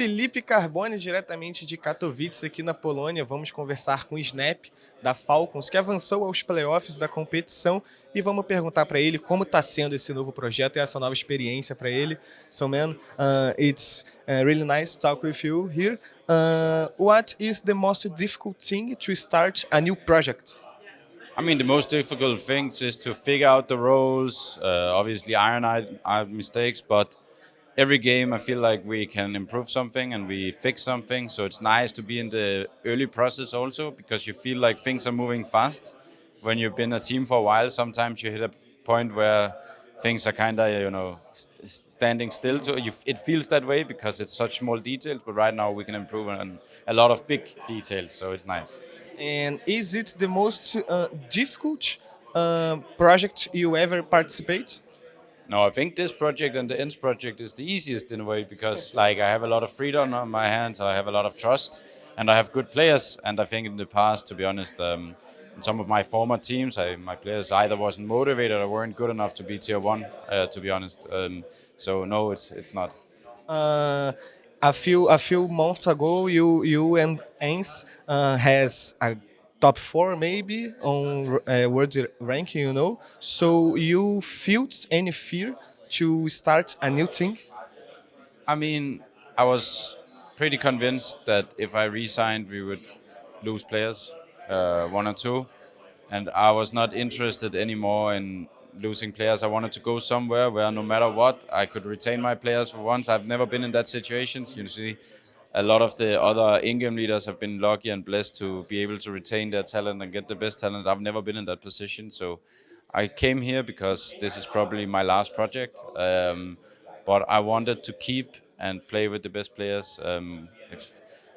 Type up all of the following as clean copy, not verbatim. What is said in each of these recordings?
Felipe Carboni, diretamente de Katowice, aqui na Polônia. Vamos conversar com o Snappi, da Falcons, que avançou aos playoffs da competição, e vamos perguntar para ele como está sendo esse novo projeto e essa nova experiência para ele. So man, it's really nice to talk with you here. What is the most difficult thing to start a new project? I mean, the most difficult things is to figure out the roles, obviously iron out mistakes, but every game I feel like we can improve something and we fix something. So it's nice to be in the early process also, because you feel like things are moving fast. When you've been a team for a while, sometimes you hit a point where things are kind of, standing still. So it feels that way because it's such small details, but right now we can improve on a lot of big details, so it's nice. And is it the most difficult project you ever participate? No, I think this project and the ENS project is the easiest in a way, because like I have a lot of freedom on my hands, I have a lot of trust, and I have good players. And I think in the past, to be honest, in some of my former teams, my players either wasn't motivated or weren't good enough to be tier one. To be honest, so no, it's not. Uh, a few months ago, you and Ens has a top 4 maybe on world ranking, So you felt any fear to start a new thing? I mean, I was pretty convinced that if I resigned, we would lose players, one or two, and I was not interested anymore in losing players. I wanted to go somewhere where no matter what, I could retain my players for once. I've never been in that situation. You see, a lot of the other in-game leaders have been lucky and blessed to be able to retain their talent and get the best talent. I've never been in that position, so I came here because this is probably my last project. But I wanted to keep and play with the best players.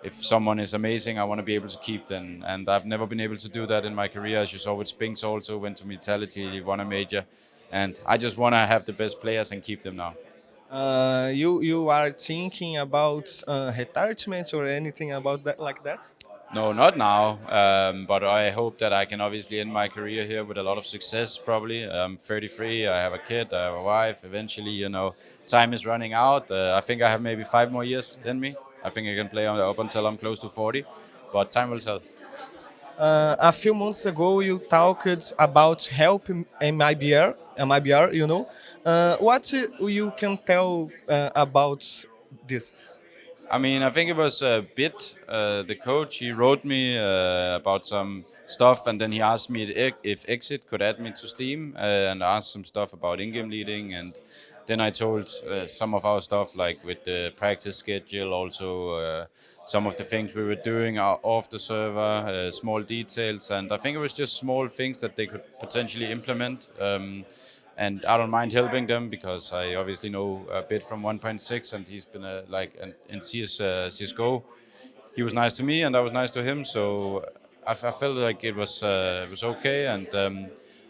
If someone is amazing, I want to be able to keep them, and I've never been able to do that in my career. As you saw with Spinks, also went to Vitality, won a major, and I just want to have the best players and keep them now. You are thinking about retirement or anything about that like that? No, not now. But I hope that I can obviously end my career here with a lot of success. Probably. I'm 33. I have a kid. I have a wife. Eventually, time is running out. I think I have maybe 5 more years in me. I think I can play up until I'm close to 40, but time will tell. A few months ago, you talked about help in MIBR. What you can tell about this? I mean, I think it was a bit. The coach, he wrote me about some stuff, and then he asked me if Exit could add me to Steam, and asked some stuff about in-game leading, and then I told some of our stuff, like with the practice schedule, also some of the things we were doing off the server, small details, and I think it was just small things that they could potentially implement. And I don't mind helping them because I obviously know a bit from 1.6, and he's been in CS:GO. He was nice to me, and I was nice to him. So I felt like it was okay, and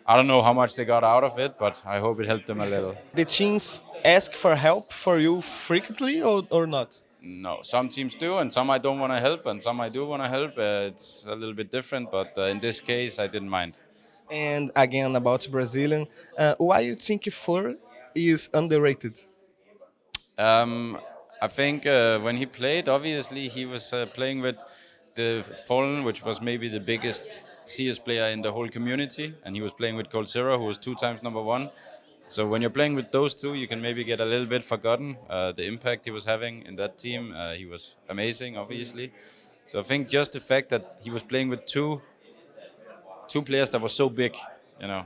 I don't know how much they got out of it, but I hope it helped them a little. The teams ask for help for you frequently or not? No, some teams do, and some I don't want to help, and some I do want to help. It's a little bit different, but in this case, I didn't mind. And again, about Brazilian, why you think Fleur is underrated? I think when he played, obviously he was playing with the Fallen, which was maybe the biggest CS player in the whole community, and he was playing with Cold Zero, who was 2 times number one. So when you're playing with those two, you can maybe get a little bit forgotten the impact he was having in that team. He was amazing, obviously. So I think just the fact that he was playing with two players that were so big, yeah.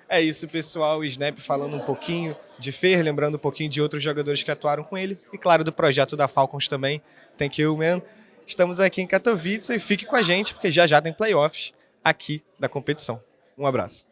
É isso, pessoal. O Snap falando um pouquinho de Fer, lembrando um pouquinho de outros jogadores que atuaram com ele. E, claro, do projeto da Falcons também. Thank you, man. Estamos aqui em Katowice e fique com a gente, porque já já tem playoffs aqui da competição. Um abraço.